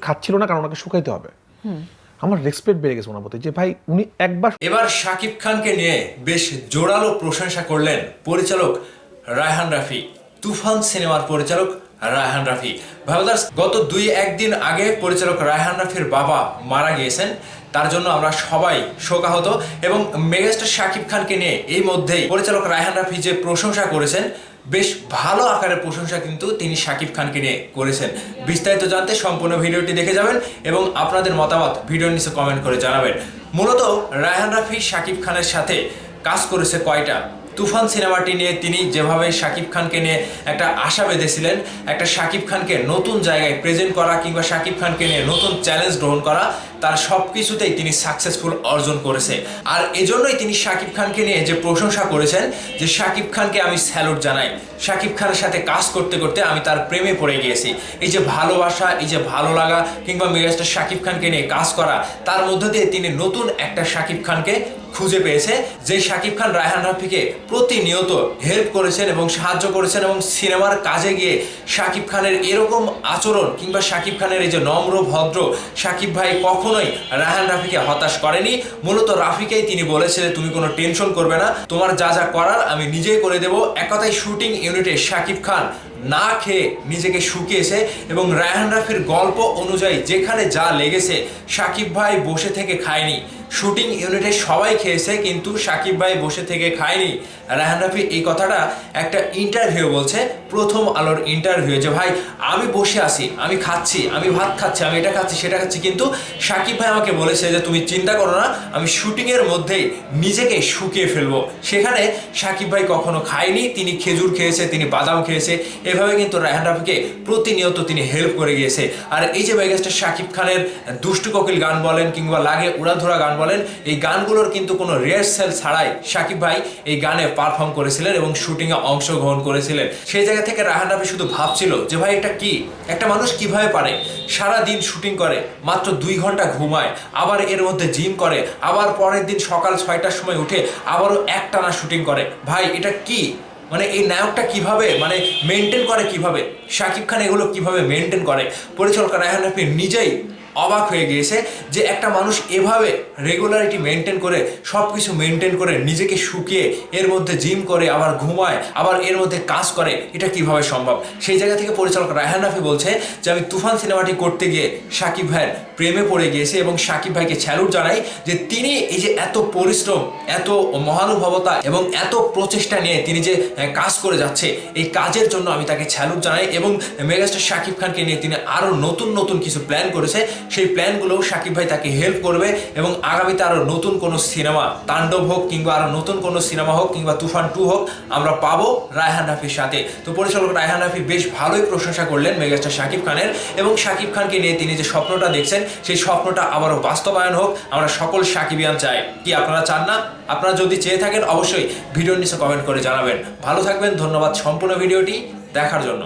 খাচ্ছিল না কারণ ওনাকে শুকাইতে হবে। আমার রেসপেক্ট বেড়ে গেছে ওনার প্রতি যে ভাই উনি একবার। এবার শাকিব খানকে নিয়ে বেশ জোরালো প্রশংসা করলেন পরিচালক রায়হান রাফি, তুফান সিনেমার পরিচালক রায়হান রাফি। ভাইবাদার্স, গত 2-1 দিন আগে পরিচালক রায়হান রাফির বাবা মারা গিয়েছেন, তার জন্য আমরা সবাই শোকাহত। এবং মেগাস্টার শাকিব খানকে নিয়ে এই মধ্যেই পরিচালক রায়হান রাফি যে প্রশংসা করেছেন, বেশ ভালো আকারের প্রশংসা কিন্তু তিনি শাকিব খানকে নিয়ে করেছেন। বিস্তারিত জানতে সম্পূর্ণ ভিডিওটি দেখে যাবেন এবং আপনাদের মতামত ভিডিওর নিচে কমেন্ট করে জানাবেন। মূলত রায়হান রাফি শাকিব খানের সাথে কাজ করেছে কয়টা? তুফান সিনেমাটি নিয়ে তিনি যেভাবে শাকিব খানকে নিয়ে একটা আশা বেঁধেছিলেন, একটা শাকিব খানকে নতুন জায়গায় প্রেজেন্ট করা কিংবা শাকিব খানকে নিয়ে নতুন চ্যালেঞ্জ গ্রহণ করা, তার সব কিছুতেই তিনি সাকসেসফুল অর্জন করেছে। আর এজন্যই তিনি শাকিব খানকে নিয়ে যে প্রশংসা করেছেন যে শাকিব খানকে আমি স্যালুট জানাই, শাকিব খানের সাথে কাজ করতে করতে আমি তার প্রেমে পড়ে গিয়েছি। এই যে ভালোবাসা, এই যে ভালো লাগা কিংবা মেগাস্টার শাকিব খানকে নিয়ে কাজ করা, তার মধ্য দিয়ে তিনি নতুন একটা শাকিব খানকে খুঁজে পেয়েছে, যে শাকিব খান রায়হান রাফিকে প্রতিনিয়ত হেল্প করেছেন এবং সাহায্য করেছেন। এবং সিনেমার কাজে গিয়ে শাকিব খানের এরকম আচরণ কিংবা শাকিব খানের এই যে নম্র ভদ্র, শাকিব ভাই কখনোই রায়হান রাফিকে হতাশ করেনি। মূলত রাফিকেই তিনি বলেছে যে তুমি কোনো টেনশন করবে না, তোমার যা যা করার আমি নিজেই করে দেবো। এক কথায় শুটিং ইউনিটে শাকিব খান না খেয়ে নিজেকে শুকিয়েছে এবং রায়হান রাফির গল্প অনুযায়ী যেখানে যা লেগেছে শাকিব ভাই বসে থেকে খায়নি। শুটিং ইউনিটে সবাই খেয়েছে কিন্তু শাকিব ভাই বসে থেকে খায়নি। রায়হান রাফি এই কথাটা একটা ইন্টারভিউ বলছে, প্রথম আলোর ইন্টারভিউ, যে ভাই আমি বসে আছি, আমি খাচ্ছি, আমি ভাত খাচ্ছি, আমি এটা খাচ্ছি সেটা খাচ্ছি, কিন্তু শাকিব ভাই আমাকে বলেছে যে তুমি চিন্তা করো না, আমি শুটিংয়ের মধ্যেই নিজেকে শুকিয়ে ফেলবো। সেখানে শাকিব ভাই কখনো খায়নি, তিনি খেজুর খেয়েছে, তিনি বাদাম খেয়েছে। এভাবে কিন্তু রায়হান রাফিকে প্রতিনিয়ত তিনি হেল্প করে গিয়েছে। আর এই যে মেগাস্টার শাকিব খানের দুষ্টু কোকিল গান বলেন কিংবা লাগে উড়াধুরা গান বলেন, এই গানগুলোর কিন্তু কোনো রিহার্সাল ছাড়াই শাকিব ভাই এই গানে পারফর্ম করেছিলেন এবং শুটিংয়ে অংশগ্রহণ করেছিলেন। সেই জায়গা থেকে রায়হান রাফি শুধু ভাবছিল যে ভাই এটা কি, একটা মানুষ কিভাবে পারে সারা দিন শুটিং করে, মাত্র 2 ঘন্টা ঘুমায়, আবার এর মধ্যে জিম করে, আবার পরের দিন সকাল 6টার সময় উঠে আবারও একটানা শুটিং করে। ভাই এটা কি, মানে এই নায়কটা কিভাবে মানে মেনটেন করে, কিভাবে শাকিব খান এগুলো কিভাবে মেনটেন করে? পরিচালক রায়হান রাফি নিজেই অবাক হয়ে গিয়েছে যে একটা মানুষ এভাবে রেগুলারিটি মেনটেন করে, সব কিছু মেনটেন করে, নিজেকে শুকিয়ে এর মধ্যে জিম করে, আবার ঘুমায়, আবার এর মধ্যে কাজ করে, এটা কিভাবে সম্ভব? সেই জায়গা থেকে পরিচালক রায়হান রাফি বলছে যে আমি তুফান সিনেমাটি করতে গিয়ে শাকিব ভাইয়ের প্রেমে পড়ে গিয়েছি এবং শাকিব ভাইকে স্যালুট জানাই যে তিনি এই যে এত পরিশ্রম, এত মহানুভবতা এবং এত প্রচেষ্টা নিয়ে তিনি যে কাজ করে যাচ্ছে, এই কাজের জন্য আমি তাকে স্যালুট জানাই। এবং মেগাস্টার শাকিব খানকে নিয়ে তিনি আরও নতুন নতুন কিছু প্ল্যান করেছে, সেই প্ল্যানগুলোও শাকিব ভাই তাকে হেল্প করবে এবং আগামীতে আরও নতুন কোনো সিনেমা, তাণ্ডব হোক কিংবা আরও নতুন কোনো সিনেমা হোক কিংবা তুফান 2 হোক, আমরা পাবো রায়হান রাফির সাথে। তো পরিচালক রায়হান রাফি বেশ ভালোই প্রশংসা করলেন মেগাস্টার শাকিব খানের এবং শাকিব খানকে নিয়ে তিনি যে স্বপ্নটা দেখছেন, সেই স্বপ্নটা আবারও বাস্তবায়ন হোক, আমরা সকল শাকিবিয়ান চাই। কি আপনারা চান না? আপনারা যদি চেয়ে থাকেন অবশ্যই ভিডিওর নিচে কমেন্ট করে জানাবেন। ভালো থাকবেন, ধন্যবাদ সম্পূর্ণ ভিডিওটি দেখার জন্য।